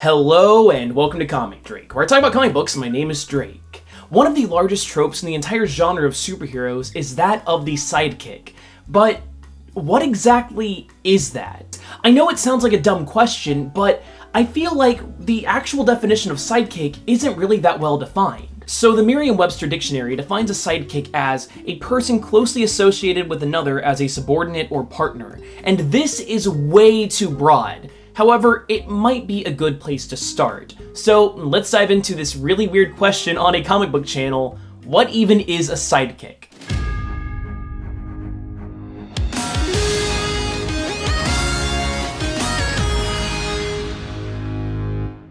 Hello and welcome to Comic Drake, where I talk about comic books and my name is Drake. One of the largest tropes in the entire genre of superheroes is that of the sidekick. But what exactly is that? I know it sounds like a dumb question, but I feel like the actual definition of sidekick isn't really that well defined. So the Merriam-Webster dictionary defines a sidekick as a person closely associated with another as a subordinate or partner, and this is way too broad. However, it might be a good place to start. So let's dive into this really weird question on a comic book channel. What even is a sidekick?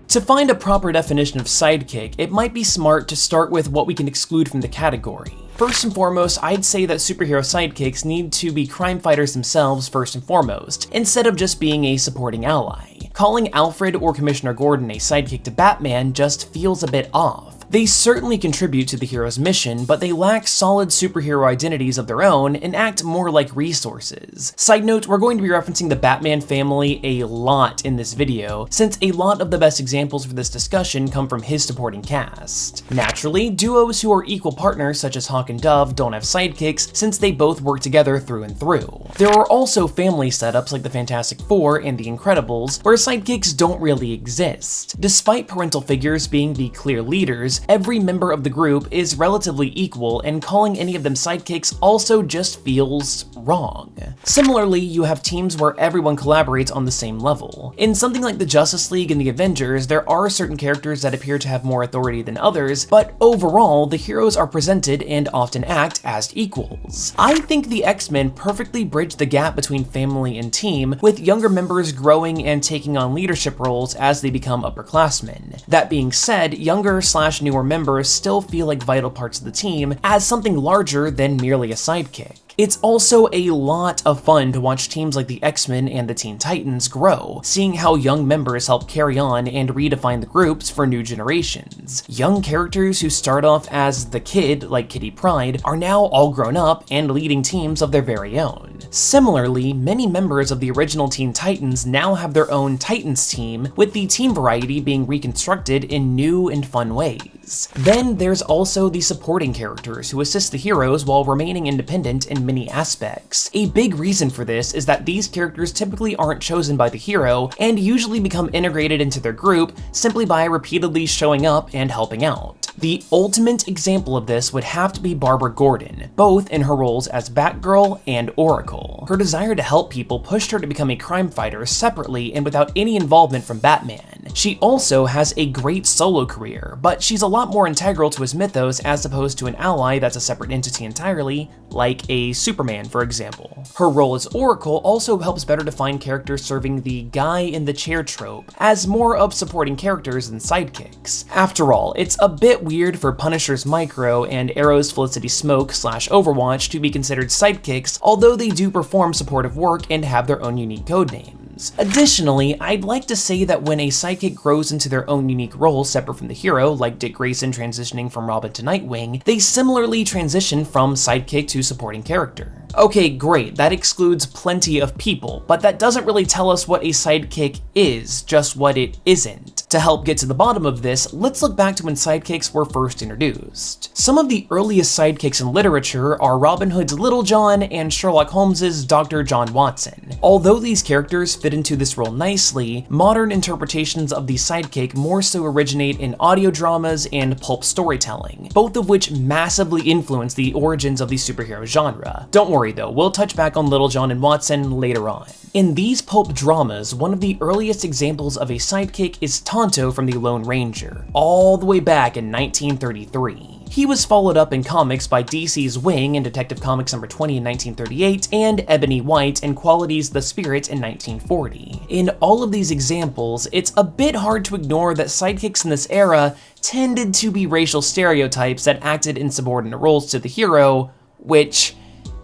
To find a proper definition of sidekick, it might be smart to start with what we can exclude from the category. First and foremost, I'd say that superhero sidekicks need to be crime fighters themselves first and foremost, instead of just being a supporting ally. Calling Alfred or Commissioner Gordon a sidekick to Batman just feels a bit off. They certainly contribute to the hero's mission, but they lack solid superhero identities of their own and act more like resources. Side note, we're going to be referencing the Batman family a lot in this video, since a lot of the best examples for this discussion come from his supporting cast. Naturally, duos who are equal partners such as Hawk and Dove don't have sidekicks since they both work together through and through. There are also family setups like the Fantastic Four and the Incredibles where sidekicks don't really exist. Despite parental figures being the clear leaders, every member of the group is relatively equal, and calling any of them sidekicks also just feels wrong. Similarly, you have teams where everyone collaborates on the same level. In something like the Justice League and the Avengers, there are certain characters that appear to have more authority than others, but overall, the heroes are presented and often act as equals. I think the X-Men perfectly bridge the gap between family and team, with younger members growing and taking on leadership roles as they become upperclassmen. That being said, younger/newer members still feel like vital parts of the team as something larger than merely a sidekick. It's also a lot of fun to watch teams like the X-Men and the Teen Titans grow, seeing how young members help carry on and redefine the groups for new generations. Young characters who start off as the kid, like Kitty Pryde, are now all grown up and leading teams of their very own. Similarly, many members of the original Teen Titans now have their own Titans team, with the team variety being reconstructed in new and fun ways. Then there's also the supporting characters who assist the heroes while remaining independent in many aspects. A big reason for this is that these characters typically aren't chosen by the hero and usually become integrated into their group simply by repeatedly showing up and helping out. The ultimate example of this would have to be Barbara Gordon, both in her roles as Batgirl and Oracle. Her desire to help people pushed her to become a crime fighter separately and without any involvement from Batman. She also has a great solo career, but she's a lot more integral to his mythos as opposed to an ally that's a separate entity entirely, like a Superman, for example. Her role as Oracle also helps better define characters serving the guy in the chair trope as more of supporting characters than sidekicks. After all, it's a bit weird for Punisher's Micro and Arrow's Felicity Smoke/Overwatch to be considered sidekicks, although they do perform supportive work and have their own unique codenames. Additionally, I'd like to say that when a sidekick grows into their own unique role separate from the hero, like Dick Grayson transitioning from Robin to Nightwing, they similarly transition from sidekick to supporting character. Okay, great, that excludes plenty of people, but that doesn't really tell us what a sidekick is, just what it isn't. To help get to the bottom of this, let's look back to when sidekicks were first introduced. Some of the earliest sidekicks in literature are Robin Hood's Little John and Sherlock Holmes's Dr. John Watson. Although these characters fit into this role nicely, modern interpretations of the sidekick more so originate in audio dramas and pulp storytelling, both of which massively influence the origins of the superhero genre. Don't worry though, we'll touch back on Little John and Watson later on. In these pulp dramas, one of the earliest examples of a sidekick is Tonto from the Lone Ranger, all the way back in 1933. He was followed up in comics by DC's Wing in Detective Comics number 20 in 1938, and Ebony White in Quality's The Spirit in 1940. In all of these examples, it's a bit hard to ignore that sidekicks in this era tended to be racial stereotypes that acted in subordinate roles to the hero, which,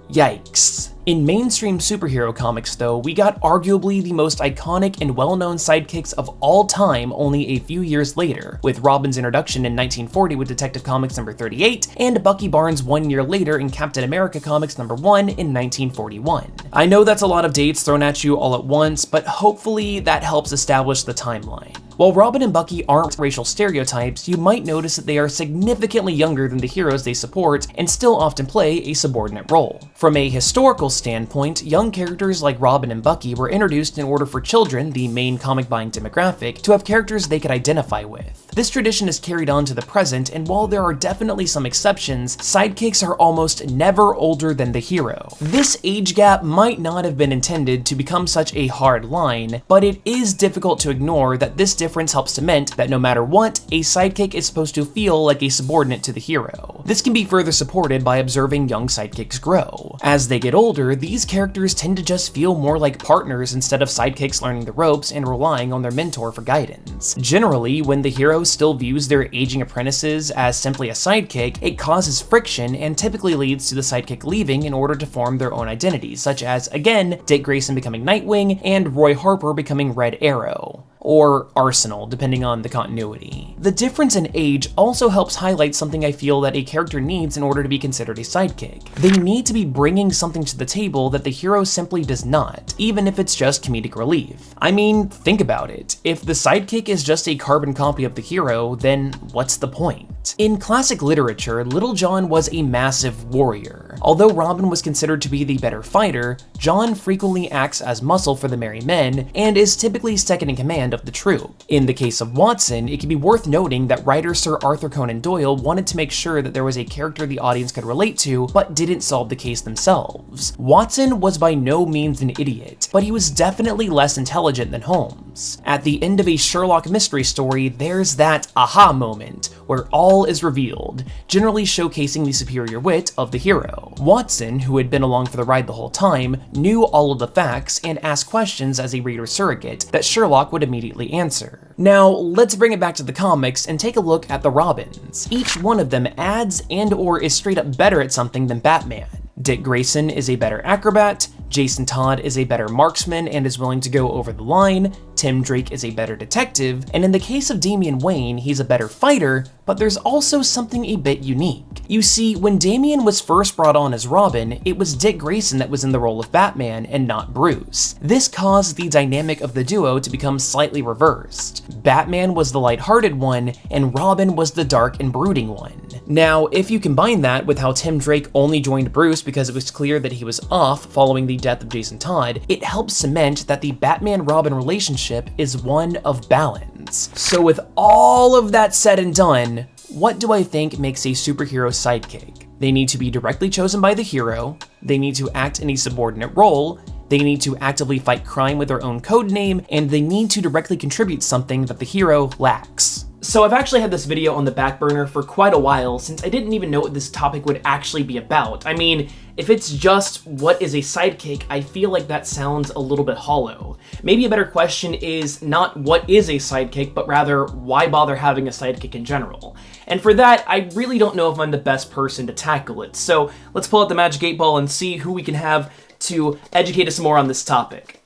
yikes. In mainstream superhero comics though, we got arguably the most iconic and well-known sidekicks of all time only a few years later, with Robin's introduction in 1940 with Detective Comics number 38, and Bucky Barnes 1 year later in Captain America Comics number 1 in 1941. I know that's a lot of dates thrown at you all at once, but hopefully that helps establish the timeline. While Robin and Bucky aren't racial stereotypes, you might notice that they are significantly younger than the heroes they support and still often play a subordinate role. From a historical standpoint, young characters like Robin and Bucky were introduced in order for children, the main comic buying demographic, to have characters they could identify with. This tradition is carried on to the present, and while there are definitely some exceptions, sidekicks are almost never older than the hero. This age gap might not have been intended to become such a hard line, but it is difficult to ignore that this difference helps cement that no matter what, a sidekick is supposed to feel like a subordinate to the hero. This can be further supported by observing young sidekicks grow. As they get older, these characters tend to just feel more like partners instead of sidekicks learning the ropes and relying on their mentor for guidance. Generally, when the hero still views their aging apprentices as simply a sidekick, it causes friction and typically leads to the sidekick leaving in order to form their own identities, such as, again, Dick Grayson becoming Nightwing and Roy Harper becoming Red Arrow. Or Arsenal, depending on the continuity. The difference in age also helps highlight something I feel that a character needs in order to be considered a sidekick. They need to be bringing something to the table that the hero simply does not, even if it's just comedic relief. I mean, think about it. If the sidekick is just a carbon copy of the hero, then what's the point? In classic literature, Little John was a massive warrior. Although Robin was considered to be the better fighter, John frequently acts as muscle for the merry men and is typically second in command of the troop. In the case of Watson, it can be worth noting that writer Sir Arthur Conan Doyle wanted to make sure that there was a character the audience could relate to, but didn't solve the case themselves. Watson was by no means an idiot, but he was definitely less intelligent than Holmes. At the end of a Sherlock mystery story, there's that aha moment, where all is revealed, generally showcasing the superior wit of the hero. Watson, who had been along for the ride the whole time, knew all of the facts and asked questions as a reader surrogate that Sherlock would immediately answer. Now, let's bring it back to the comics and take a look at the Robins. Each one of them adds and/or is straight up better at something than Batman. Dick Grayson is a better acrobat, Jason Todd is a better marksman and is willing to go over the line, Tim Drake is a better detective, and in the case of Damian Wayne, he's a better fighter, but there's also something a bit unique. You see, when Damian was first brought on as Robin, it was Dick Grayson that was in the role of Batman and not Bruce. This caused the dynamic of the duo to become slightly reversed. Batman was the lighthearted one, and Robin was the dark and brooding one. Now, if you combine that with how Tim Drake only joined Bruce because it was clear that he was off following the death of Jason Todd, it helps cement that the Batman-Robin relationship is one of balance. So with all of that said and done, what do I think makes a superhero sidekick? They need to be directly chosen by the hero, they need to act in a subordinate role, they need to actively fight crime with their own code name, and they need to directly contribute something that the hero lacks. So I've actually had this video on the back burner for quite a while since I didn't even know what this topic would actually be about. I mean, if it's just what is a sidekick, I feel like that sounds a little bit hollow. Maybe a better question is not what is a sidekick, but rather why bother having a sidekick in general? And for that, I really don't know if I'm the best person to tackle it. So let's pull out the magic 8-ball and see who we can have to educate us more on this topic.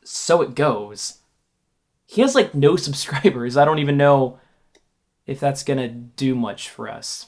So it goes. He has like no subscribers. I don't even know if that's gonna do much for us.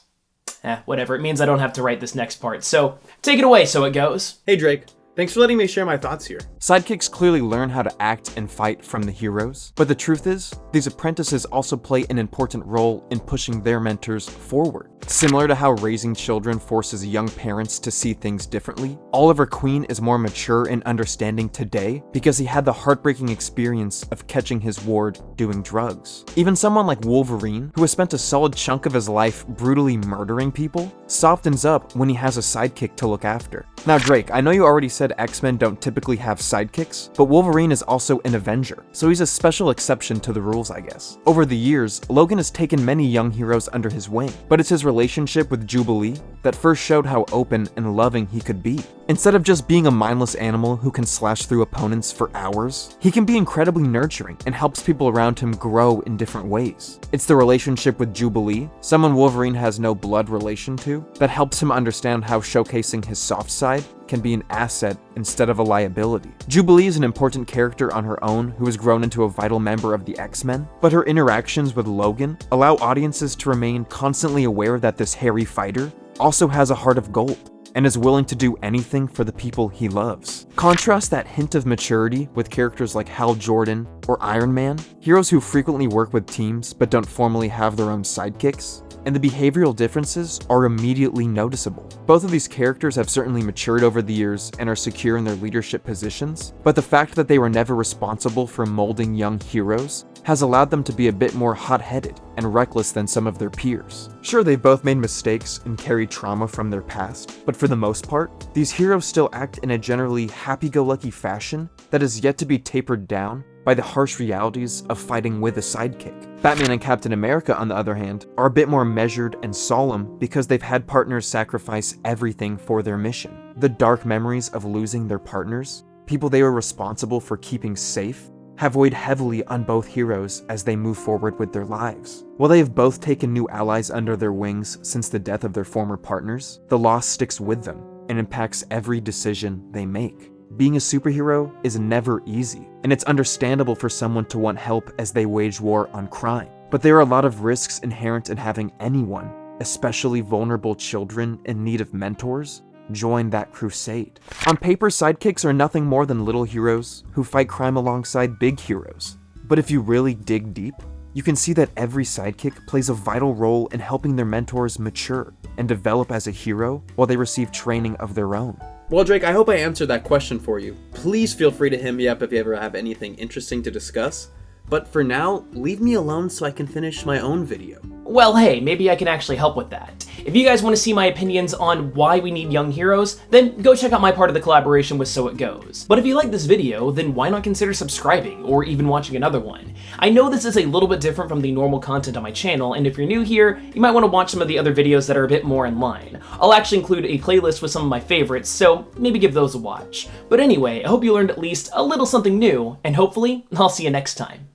Whatever, it means I don't have to write this next part. So take it away, So It Goes. Hey Drake, thanks for letting me share my thoughts here. Sidekicks clearly learn how to act and fight from the heroes, but the truth is, these apprentices also play an important role in pushing their mentors forward. Similar to how raising children forces young parents to see things differently, Oliver Queen is more mature and understanding today because he had the heartbreaking experience of catching his ward doing drugs. Even someone like Wolverine, who has spent a solid chunk of his life brutally murdering people, softens up when he has a sidekick to look after. Now Drake, I know you already said X-Men don't typically have sidekicks, but Wolverine is also an Avenger, so he's a special exception to the rules, I guess. Over the years, Logan has taken many young heroes under his wing, but it's his relationship with Jubilee that first showed how open and loving he could be. Instead of just being a mindless animal who can slash through opponents for hours, he can be incredibly nurturing and helps people around him grow in different ways. It's the relationship with Jubilee, someone Wolverine has no blood relation to, that helps him understand how showcasing his soft side can be an asset instead of a liability. Jubilee is an important character on her own who has grown into a vital member of the X-Men, but her interactions with Logan allow audiences to remain constantly aware that this hairy fighter also has a heart of gold. and is willing to do anything for the people he loves. Contrast that hint of maturity with characters like Hal Jordan or Iron Man, heroes who frequently work with teams but don't formally have their own sidekicks, and the behavioral differences are immediately noticeable. Both of ththese characters have certainly matured over the years and are secure in their leadership positions, but the fact that they were never responsible for molding young heroes has allowed them to be a bit more hot-headed and reckless than some of their peers. Sure, they've both made mistakes and carried trauma from their past, but for the most part, these heroes still act in a generally happy-go-lucky fashion that is yet to be tapered down by the harsh realities of fighting with a sidekick. Batman and Captain America, on the other hand, are a bit more measured and solemn because they've had partners sacrifice everything for their mission. The dark memories of losing their partners, people they were responsible for keeping safe, have weighed heavily on both heroes as they move forward with their lives. While they have both taken new allies under their wings since the death of their former partners, the loss sticks with them and impacts every decision they make. Being a superhero is never easy, and it's understandable for someone to want help as they wage war on crime. But there are a lot of risks inherent in having anyone, especially vulnerable children in need of mentors, join that crusade. On paper, sidekicks are nothing more than little heroes who fight crime alongside big heroes. But if you really dig deep, you can see that every sidekick plays a vital role in helping their mentors mature and develop as a hero while they receive training of their own. Well, Drake, I hope I answered that question for you. Please feel free to hit me up if you ever have anything interesting to discuss. But for now, leave me alone so I can finish my own video. Well, hey, maybe I can actually help with that. If you guys want to see my opinions on why we need young heroes, then go check out my part of the collaboration with So It Goes. But if you like this video, then why not consider subscribing or even watching another one? I know this is a little bit different from the normal content on my channel, and if you're new here, you might want to watch some of the other videos that are a bit more in line. I'll actually include a playlist with some of my favorites, so maybe give those a watch. But anyway, I hope you learned at least a little something new, and hopefully, I'll see you next time.